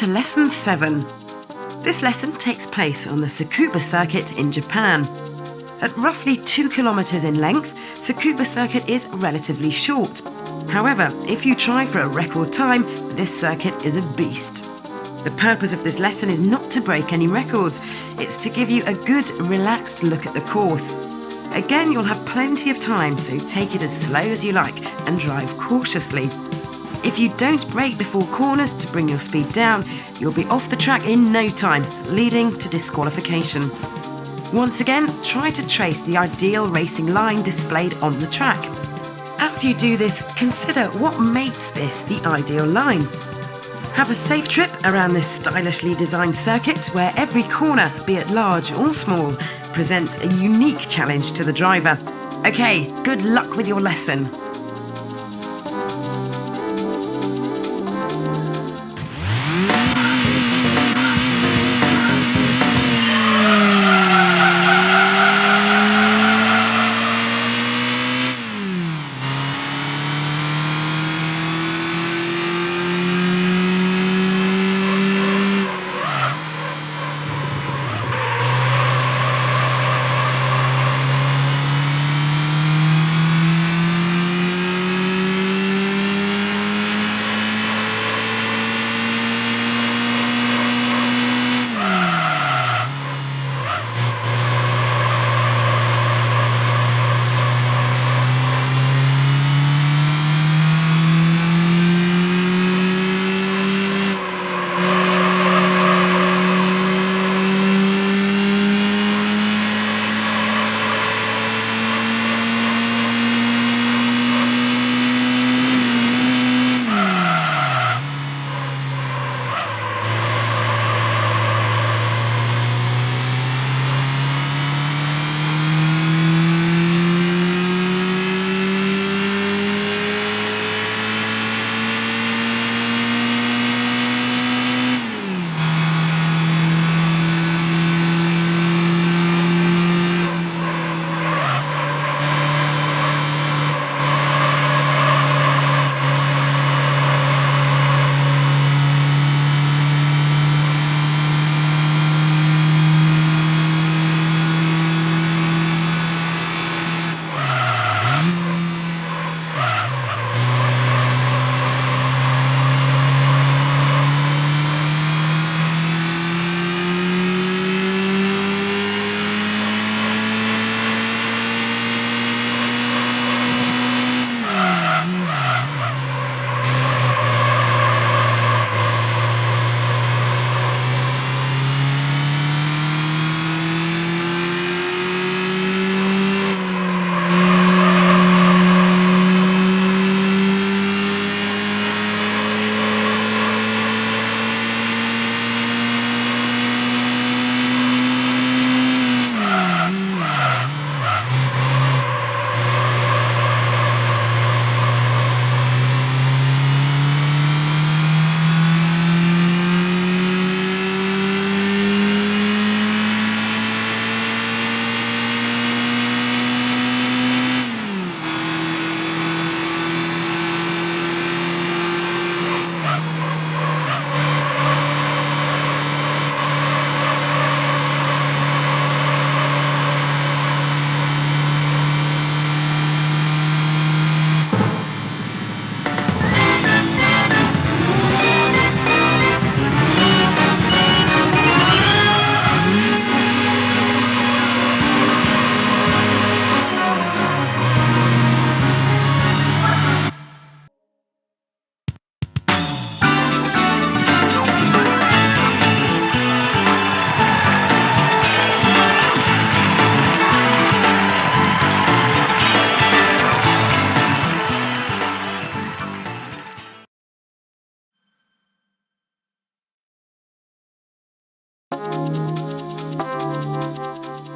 to Lesson 7. This lesson takes place on the Tsukuba Circuit in Japan. At roughly 2 kilometers in length, Tsukuba Circuit is relatively short. However, if you try for a record time, this circuit is a beast. The purpose of this lesson is not to break any records, it's to give you a good, relaxed look at the course. Again, you'll have plenty of time, so take it as slow as you like and drive cautiously. If you don't brake before corners to bring your speed down, you'll be off the track in no time, leading to disqualification. Once again, try to trace the ideal racing line displayed on the track. As you do this, consider what makes this the ideal line. Have a safe trip around this stylishly designed circuit where every corner, be it large or small, presents a unique challenge to the driver. Okay, good luck with your lesson.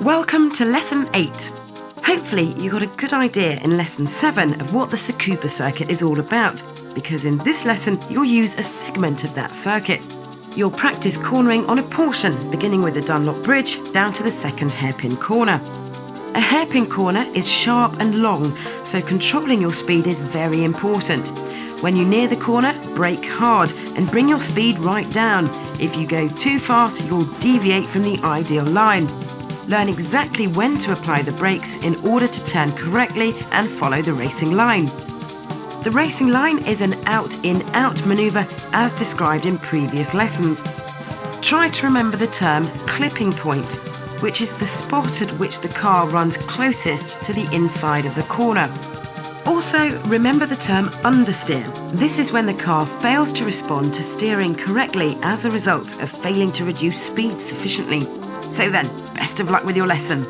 Welcome to Lesson 8. Hopefully you got a good idea in Lesson 7 of what the Tsukuba Circuit is all about, because in this lesson you'll use a segment of that circuit. You'll practice cornering on a portion, beginning with the Dunlop Bridge down to the second hairpin corner. A hairpin corner is sharp and long, so controlling your speed is very important. When you near the corner, brake hard and bring your speed right down. If you go too fast, you'll deviate from the ideal line. Learn exactly when to apply the brakes in order to turn correctly and follow the racing line. The racing line is an out-in-out manoeuvre as described in previous lessons. Try to remember the term clipping point, which is the spot at which the car runs closest to the inside of the corner. Also, remember the term understeer. This is when the car fails to respond to steering correctly as a result of failing to reduce speed sufficiently. So then, best of luck with your lesson.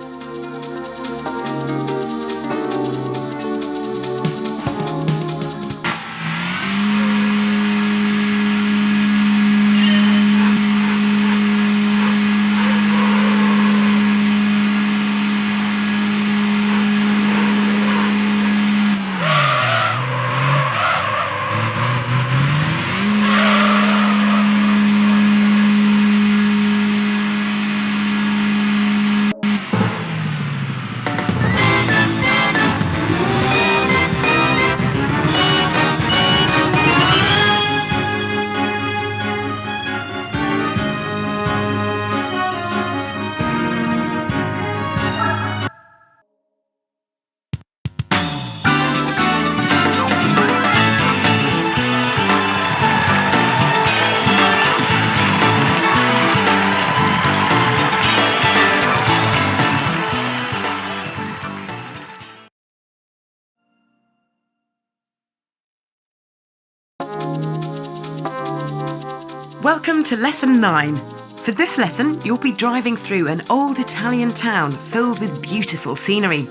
Welcome to Lesson 9. For this lesson, you'll be driving through an old Italian town filled with beautiful scenery.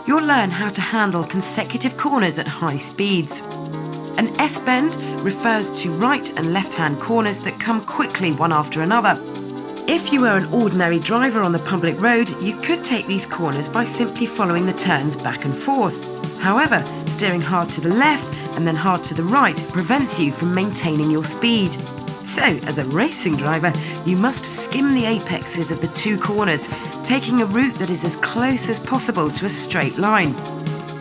You'll learn how to handle consecutive corners at high speeds. An S-bend refers to right and left-hand corners that come quickly one after another. If you were an ordinary driver on the public road, you could take these corners by simply following the turns back and forth. However, steering hard to the left and then hard to the right prevents you from maintaining your speed. So, as a racing driver, you must skim the apexes of the two corners, taking a route that is as close as possible to a straight line.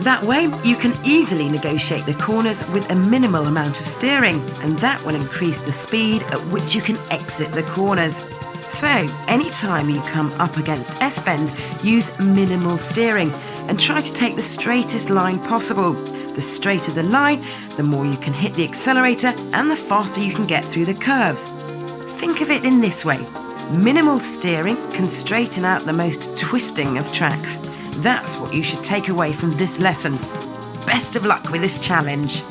That way, you can easily negotiate the corners with a minimal amount of steering, and that will increase the speed at which you can exit the corners. So, anytime you come up against S-bends, use minimal steering and try to take the straightest line possible. The straighter the line, the more you can hit the accelerator and the faster you can get through the curves. Think of it in this way. Minimal steering can straighten out the most twisting of tracks. That's what you should take away from this lesson. Best of luck with this challenge.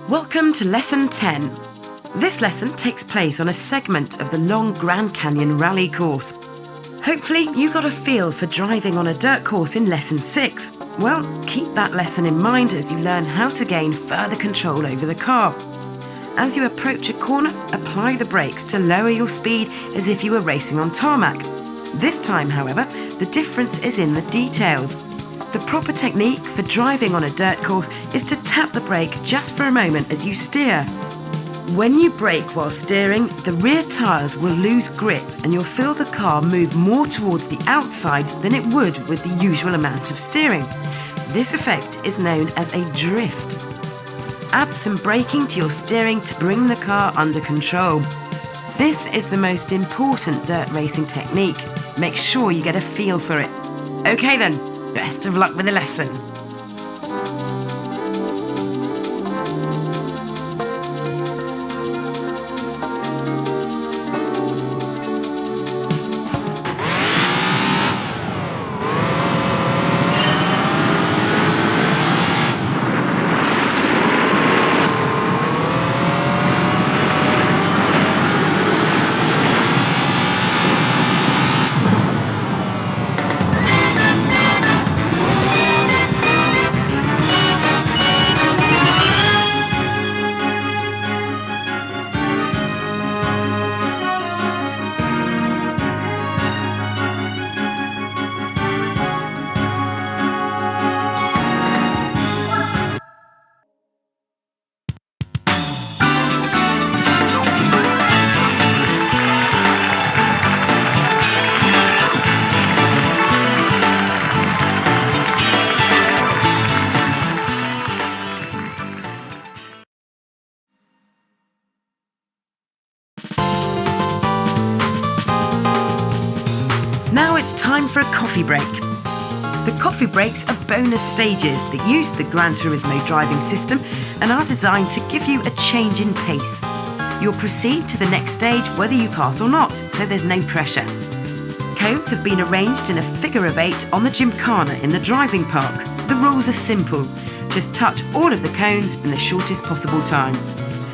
Welcome to Lesson 10. This lesson takes place on a segment of the long Grand Canyon rally course. Hopefully you got a feel for driving on a dirt course in Lesson 6. Well, keep that lesson in mind as you learn how to gain further control over the car. As you approach a corner, apply the brakes to lower your speed as if you were racing on tarmac. This time, however, the difference is in the details. The proper technique for driving on a dirt course is to tap the brake just for a moment as you steer. When you brake while steering, the rear tyres will lose grip and you'll feel the car move more towards the outside than it would with the usual amount of steering. This effect is known as a drift. Add some braking to your steering to bring the car under control. This is the most important dirt racing technique. Make sure you get a feel for it. Okay then. Best of luck with the lesson. it's time for a coffee break. The coffee breaks are bonus stages that use the Gran Turismo driving system and are designed to give you a change in pace. You'll proceed to the next stage whether you pass or not, so there's no pressure. Cones have been arranged in a figure of 8 on the Gymkhana in the driving park. The rules are simple. Just touch all of the cones in the shortest possible time.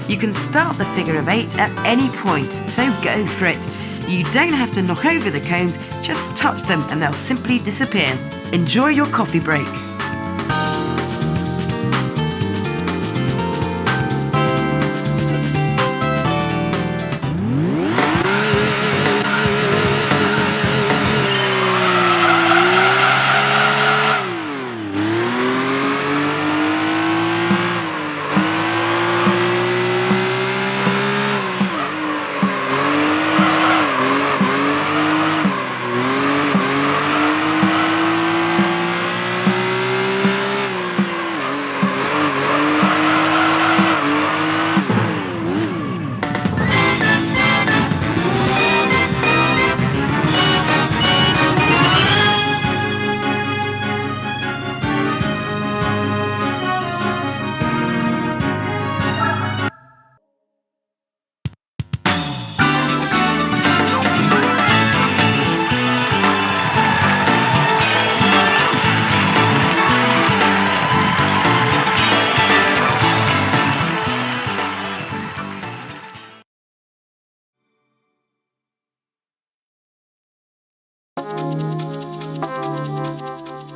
You can start the figure of 8 at any point, so go for it. You don't have to knock over the cones, just touch them and they'll simply disappear. Enjoy your coffee break.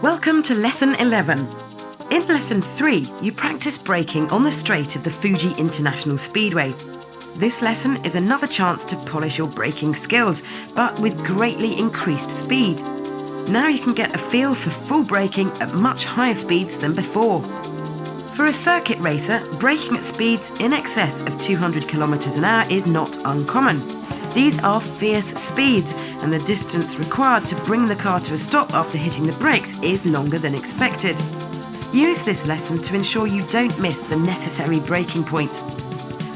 Welcome to Lesson 11. In Lesson 3, you practice braking on the straight of the Fuji International Speedway. This lesson is another chance to polish your braking skills, but with greatly increased speed. Now you can get a feel for full braking at much higher speeds than before. For a circuit racer, braking at speeds in excess of 200 km an hour is not uncommon. These are fierce speeds, and the distance required to bring the car to a stop after hitting the brakes is longer than expected. Use this lesson to ensure you don't miss the necessary braking point.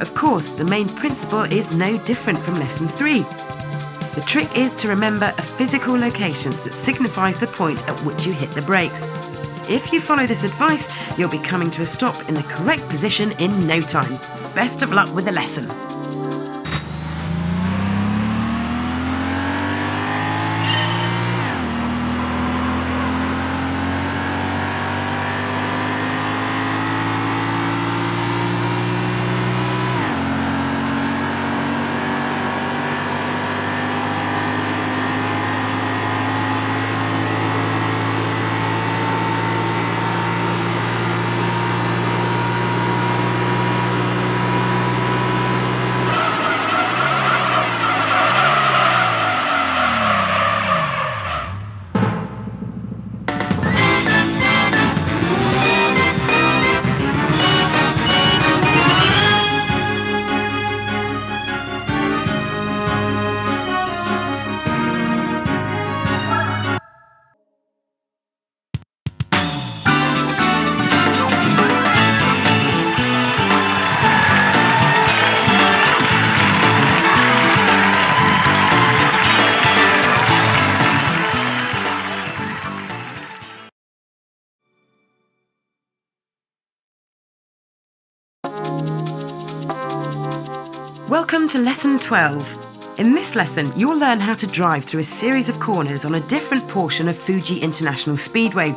Of course, the main principle is no different from Lesson 3. The trick is to remember a physical location that signifies the point at which you hit the brakes. If you follow this advice, you'll be coming to a stop in the correct position in no time. Best of luck with the lesson. Welcome to Lesson 12. In this lesson, you'll learn how to drive through a series of corners on a different portion of Fuji International Speedway.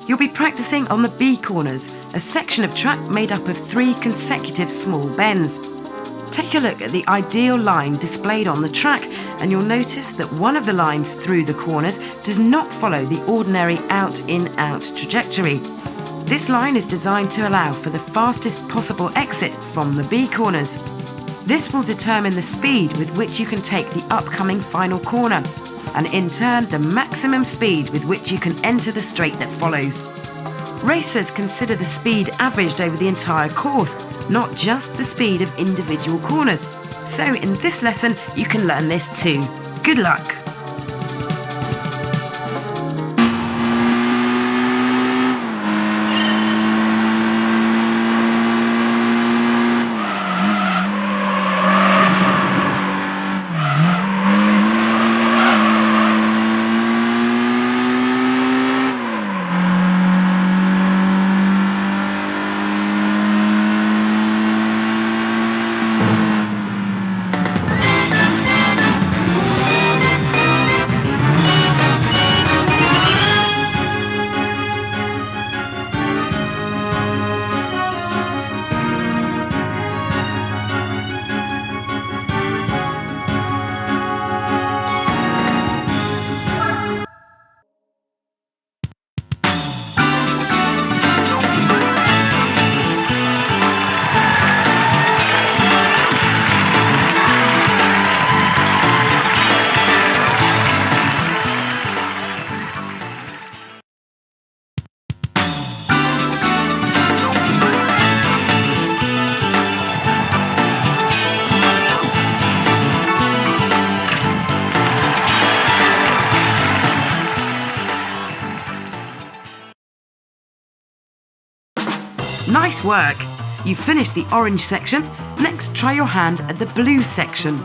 You'll be practicing on the B Corners, a section of track made up of 3 consecutive small bends. Take a look at the ideal line displayed on the track, and you'll notice that one of the lines through the corners does not follow the ordinary out-in-out trajectory. This line is designed to allow for the fastest possible exit from the B Corners. This will determine the speed with which you can take the upcoming final corner, and in turn the maximum speed with which you can enter the straight that follows. Racers consider the speed averaged over the entire course, not just the speed of individual corners. So in this lesson you can learn this too. Good luck! Nice work! You've finished the orange section. Next, try your hand at the blue section.